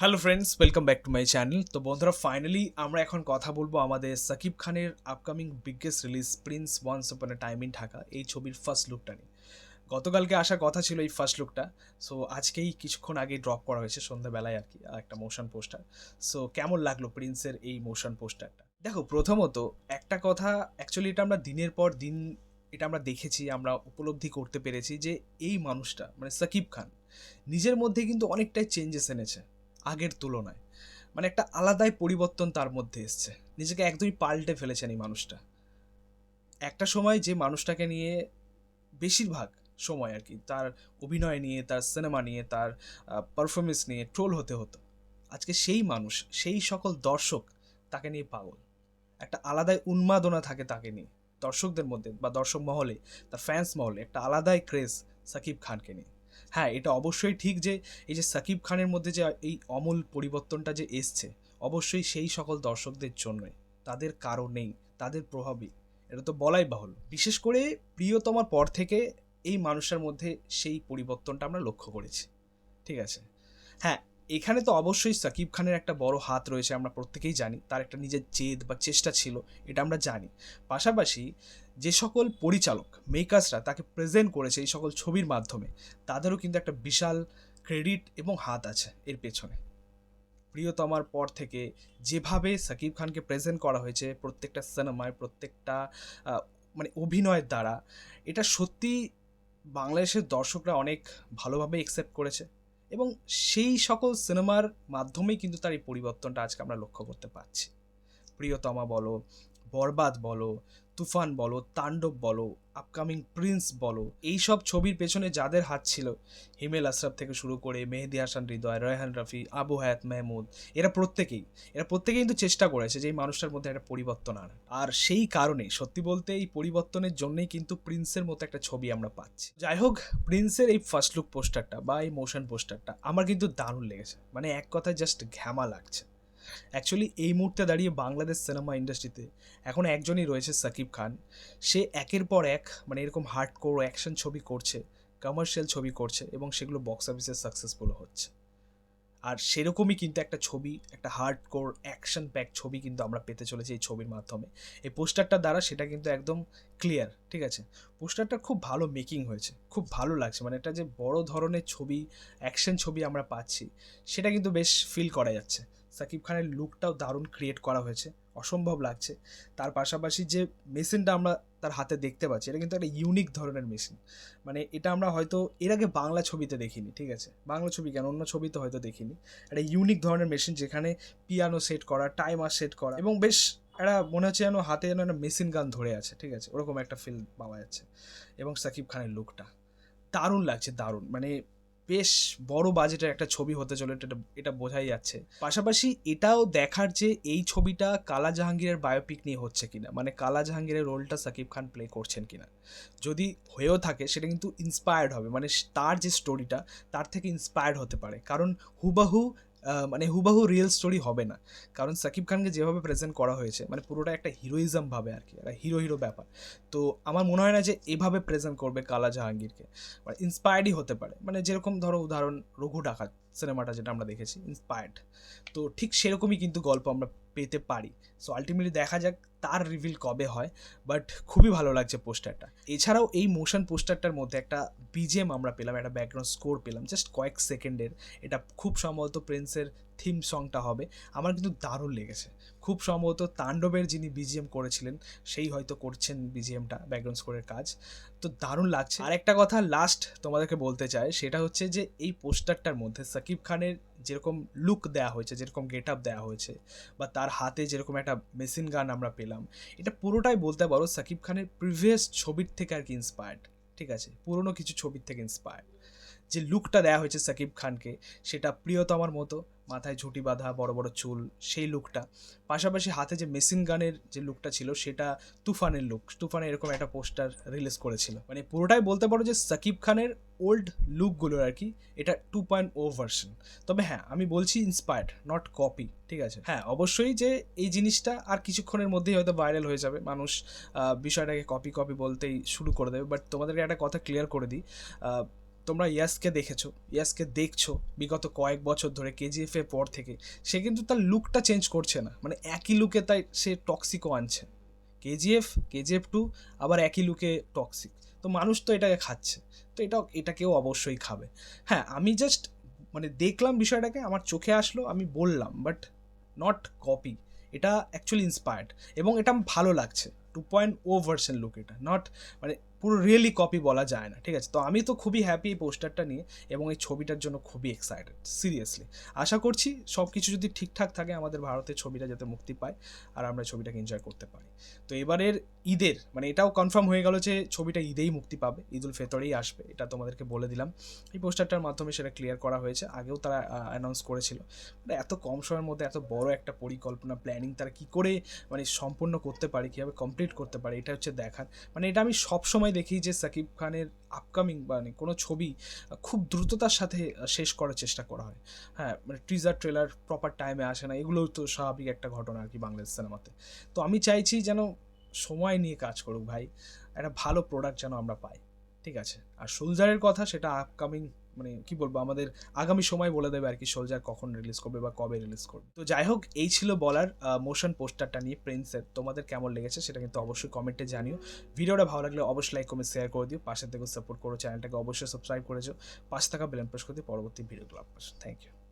Hello friends, welcome back to my channel. তো বন্ধুরা, finally আমরা এখন কথা বলবো আমাদের সাকিব খানের upcoming biggest release prince once upon a time in Dhaka এই ছবির ফার্স্ট লুকটা নিয়ে। গতকালকে আসার কথা ছিল এই ফার্স্ট লুকটা। সো আজকেই কিছুক্ষণ আগে ড্রপ করা হয়েছে সন্ধ্যাবেলায় আর কি, একটা মোশন পোস্টার। সো কেমন লাগলো প্রিন্সের এই মোশন পোস্টারটা? দেখো, প্রথমত একটা কথা, অ্যাকচুয়ালি এটা আমরা দিনের পর দিন এটা আমরা দেখেছি, আমরা উপলব্ধি করতে পেরেছি যে এই মানুষটা মানে সাকিব খান নিজের মধ্যে কিন্তু অনেকটাই চেঞ্জেস এনেছে আগের তুলনায়। মানে একটা আলাদাই পরিবর্তন তার মধ্যে এসছে, নিজেকে একদমই পাল্টে ফেলেছেন এই মানুষটা। একটা সময় যে মানুষটাকে নিয়ে বেশিরভাগ সময় আর কি তার অভিনয় নিয়ে, তার সিনেমা নিয়ে, তার পারফরমেন্স নিয়ে ট্রোল হতে হতো, আজকে সেই মানুষ, সেই সকল দর্শক তাকে নিয়ে পাগল। একটা আলাদাই উন্মাদনা থাকে তাকে নিয়ে দর্শকদের মধ্যে বা দর্শক মহলে, তার ফ্যান্স মহলে একটা আলাদাই ক্রেজ সাকিব খানকে নিয়ে। হ্যাঁ, এটা অবশ্যই ঠিক যে এই যে সাকিব খানের মধ্যে যে এই অমূল পরিবর্তনটা যে এসছে, অবশ্যই সেই সকল দর্শকদের জন্যই, তাদের কারণেই, তাদের প্রভাবই, এটা তো বলাই বাহুল্য। বিশেষ করে প্রিয়তমার পর থেকে এই মানুষের মধ্যে সেই পরিবর্তনটা আমরা লক্ষ্য করেছি। ঠিক আছে, হ্যাঁ, এখানে তো অবশ্যই সাকিব খানের একটা বড় হাত রয়েছে, আমরা প্রত্যেকেই জানি। তার একটা নিজের জেদ বা চেষ্টা ছিল, এটা আমরা জানি। পাশাপাশি যে সকল পরিচালক, মেকার্সরা তাকে প্রেজেন্ট করেছে এই সকল ছবির মাধ্যমে, তাদেরও কিন্তু একটা বিশাল ক্রেডিট এবং হাত আছে এর পেছনে। প্রিয়তমার পর থেকে যেভাবে সাকিব খানকে প্রেজেন্ট করা হয়েছে প্রত্যেকটা সিনেমায়, প্রত্যেকটা আহ, মানে অভিনয়ের দ্বারা, এটা সত্যি বাংলাদেশের দর্শকরা অনেক ভালোভাবে একসেপ্ট করেছে। এবং সেই সকল সিনেমার মাধ্যমেই কিন্তু তার এই পরিবর্তনটা আজকে আমরা লক্ষ্য করতে পারছি। প্রিয়তমা বলো, বরবাদ বলো, তুফান বলো, তাণ্ডব বলো, আপকামিং প্রিন্স বলো, এই সব ছবির পেছনে যাদের হাত ছিল, হিমেল আশরাফ থেকে শুরু করে মেহেদী হাসান হৃদয়, রায়হান রাফি, আবু হায়াত মেহমুদ, এরা প্রত্যেকেই কিন্তু চেষ্টা করেছে যে এই মানুষটার মধ্যে একটা পরিবর্তন আনার। আর সেই কারণে সত্যি বলতে এই পরিবর্তনের জন্যই কিন্তু প্রিন্সের মতো একটা ছবি আমরা পাচ্ছি। যাই হোক, প্রিন্সের এই ফার্স্ট লুক পোস্টারটা বা এই মোশন পোস্টারটা আমার কিন্তু দারুণ লেগেছে, মানে এক কথায় জাস্ট ঘ্যামা লাগছে। অ্যাকচুয়ালি এই মুহূর্তে দাঁড়িয়ে বাংলাদেশ সিনেমা ইন্ডাস্ট্রিতে এখন একজনই রয়েছে, সাকিব খান। সে একের পর এক মানে এরকম হার্ডকোর অ্যাকশন ছবি করছে, কমার্শিয়াল ছবি করছে এবং সেগুলো বক্স অফিসে সাকসেসফুল হচ্ছে। আর সেরকমই কিন্তু একটা ছবি, একটা হার্ডকোর অ্যাকশন প্যাক ছবি কিন্তু আমরা পেতে চলেছি এই ছবির মাধ্যমে। এই পোস্টারটার দ্বারা সেটা কিন্তু একদম ক্লিয়ার। ঠিক আছে, পোস্টারটা খুব ভালো মেকিং হয়েছে, খুব ভালো লাগছে। মানে এটা যে বড় ধরনের ছবি, অ্যাকশন ছবি আমরা পাচ্ছি, সেটা কিন্তু বেশ ফিল করা যাচ্ছে। সাকিব খানের লুকটাও দারুণ ক্রিয়েট করা হয়েছে, অসম্ভব লাগছে। তার পাশাপাশি যে মেশিনটা আমরা তার হাতে দেখতে পাচ্ছি, এটা কিন্তু একটা ইউনিক ধরনের মেশিন। মানে এটা আমরা হয়তো এর আগে বাংলা ছবিতে দেখিনি। ঠিক আছে, বাংলা ছবি কেন, অন্য ছবিতে হয়তো দেখিনি। একটা ইউনিক ধরনের মেশিন, যেখানে পিয়ানো সেট করা, টাইমার সেট করা, এবং বেশ একটা মনে হচ্ছে যেন হাতে যেন একটা মেশিন গান ধরে আছে। ঠিক আছে, ওরকম একটা ফিল পাওয়া যাচ্ছে। এবং সাকিব খানের লুকটা দারুণ লাগছে, দারুণ। মানে বেশ বড় বাজেটের একটা ছবি হতে চলে, এটা এটা বোঝাই যাচ্ছে। পাশাপাশি এটাও দেখার যে এই ছবিটা কালা জাহাঙ্গীরের বায়োপিক নিয়ে হচ্ছে কিনা, মানে কালা জাহাঙ্গীরের রোলটা সাকিব খান প্লে করছেন কিনা। যদি হয়েও থাকে সেটা কিন্তু ইন্সপায়ার্ড হবে, মানে তার যে স্টোরিটা তার থেকে ইন্সপায়ার্ড হতে পারে। কারণ হুবাহু মানে হুবাহু রিয়েল স্টোরি হবে না। কারণ সাকিব খানকে যেভাবে প্রেজেন্ট করা হয়েছে, মানে পুরোটা একটা হিরোইজম ভাবে আর কি, একটা হিরো হিরো ব্যাপার। তো আমার মনে হয় না যে এভাবে প্রেজেন্ট করবে কালা জাহাঙ্গীরকে। মানে ইন্সপায়ার্ডই হতে পারে, মানে যেরকম ধরো উদাহরণ রঘু ডাকাত সিনেমাটা যেটা আমরা দেখেছি, ইন্সপায়ার্ড। তো ঠিক সেরকমই কিন্তু গল্প আমরা পেতে পারি। সো আলটিমেটলি দেখা যাক তার রিভিল কবে হয়। বাট খুবই ভালো লাগছে পোস্টারটা। এছাড়াও এই মোশন পোস্টারটার মধ্যে একটা বিজিএম আমরা পেলাম, একটা ব্যাকগ্রাউন্ড স্কোর পেলাম জাস্ট কয়েক সেকেন্ডের। এটা খুব সম্ভবত প্রিন্সের থিম সংটা হবে। আমার কিন্তু দারুণ লেগেছে। খুব সম্ভবত তাণ্ডবের যিনি বিজিএম করেছিলেন সেই হয়তো করছেন বিজিএমটা, ব্যাকগ্রাউন্ড স্কোরের কাজ। তো দারুণ লাগছে। আর একটা কথা লাস্ট তোমাদেরকে বলতে চাই, সেটা হচ্ছে যে এই পোস্টারটার মধ্যে সাকিব খানের যেরকম লুক দেওয়া হয়েছে, যেরকম গেট আপ দেওয়া হয়েছে, বা তার হাতে যেরকম একটা মেশিন গান আমরা পেলাম, এটা পুরোটাই বলতে পারো সাকিব খানের প্রিভিয়াস ছবির থেকে আর কি ইন্সপায়ার্ড। ঠিক আছে, পুরনো কিছু ছবির থেকে ইন্সপায়ার্ড। যে লুকটা দেওয়া হয়েছে সাকিব খানকে, সেটা প্রিয়তমার মতো, মাথায় ঝুঁটি বাঁধা, বড় বড় চুল, সেই লুকটা। পাশাপাশি হাতে যে মেশিন গানের যে লুকটা ছিল, সেটা তুফানের লুক। তুফানে এরকম একটা পোস্টার রিলিজ করেছিল। মানে পুরোটাই বলতে পারো যে সাকিব খানের ওল্ড লুকগুলোর আর কি এটা 2.0 ভার্সন। তবে হ্যাঁ, আমি বলছি ইন্সপায়ার্ড, নট কপি। ঠিক আছে, হ্যাঁ অবশ্যই যে এই জিনিসটা আর কিছুক্ষণের মধ্যেই হয়তো ভাইরাল হয়ে যাবে, মানুষ বিষয়টাকে কপি কপি বলতেই শুরু করে দেবে। বাট তোমাদেরকে একটা কথা ক্লিয়ার করে দিই, তোমরা ইয়াসকে দেখেছো, ইয়াসকে দেখছো বিগত কয়েক বছর ধরে কেজিএফ এর পর থেকে, সে কিন্তু তার লুকটা চেঞ্জ করছে না, মানে একই লুকে তাই সে টক্সিকও আনছে। কেজিএফ 2 আবার একই লুকে টক্সিক, তো মানুষ তো এটাকে খাচ্ছে, তো এটাকেও অবশ্যই খাবে। হ্যাঁ, আমি জাস্ট মানে দেখলাম বিষয়টাকে, আমার চোখে আসলো, আমি বললাম, বাট নট কপি, এটা অ্যাকচুয়ালি ইন্সপায়ার্ড এবং এটা ভালো লাগছে। 2.0 ভার্সন লুক এটা, নট মানে পুরো রিয়েলি কপি বলা যায় না, ঠিক আছে। তো আমি তো খুবই হ্যাপি এই পোস্টারটা নিয়ে এবং এই ছবিটার জন্য খুবই এক্সাইটেড সিরিয়াসলি। আশা করছি সব কিছু যদি ঠিকঠাক থাকে আমাদের ভারতের ছবিটা যাতে মুক্তি পায় আর আমরা ছবিটাকে এনজয় করতে পারি। তো এবারের ঈদের মানে এটাও কনফার্ম হয়ে গেল যে ছবিটা ঈদেই মুক্তি পাবে, ঈদ উল ফিতরেই আসবে, এটা তোমাদেরকে বলে দিলাম। এই পোস্টারটার মাধ্যমে সেটা ক্লিয়ার করা হয়েছে, আগেও তারা অ্যানাউন্স করেছিল। মানে এত কম সময়ের মধ্যে এত বড় একটা পরিকল্পনা প্ল্যানিং তারা কী করে মানে সম্পূর্ণ করতে পারে, কীভাবে কমপ্লিট করতে পারে, এটা হচ্ছে দেখার। মানে এটা আমি সবসময় দেখি যে সাকিব খানের আপকামিং মানে কোনো ছবি খুব দ্রুততার সাথে শেষ করার চেষ্টা করা হয়। হ্যাঁ, মানে টিজার ট্রেলার প্রপার টাইমে আসে না, এগুলোও তো স্বাভাবিক একটা ঘটনা আর কি বাংলাদেশ সিনেমাতে। তো আমি চাইছি যেন সময় নিয়ে কাজ করুক ভাই, একটা ভালো প্রোডাক্ট যেন আমরা পাই, ঠিক আছে। আর সোলজারের কথা সেটা আপকামিং মানে কি বলবো, আমাদের আগামী সময় বলে দেবে আর কি সোলজার কখন রিলিজ করবে বা কবে রিলিজ করবে। তো যাই হোক, এই ছিল বলার মোশন পোস্টারটা নিয়ে প্রিন্সের। তোমাদের কেমন লেগেছে সেটা কিন্তু অবশ্যই কমেন্টে জানিও। ভিডিওটা ভালো লাগলে অবশ্যই লাইক কমেন্ট শেয়ার করে দিও, পাশে থেকে সাপোর্ট করো, চ্যানেলটাকে অবশ্যই সাবস্ক্রাইব করেছো, পাশে থাকা বেল প্রেস করে দিও পরবর্তী ভিডিওগুলো। Thank you.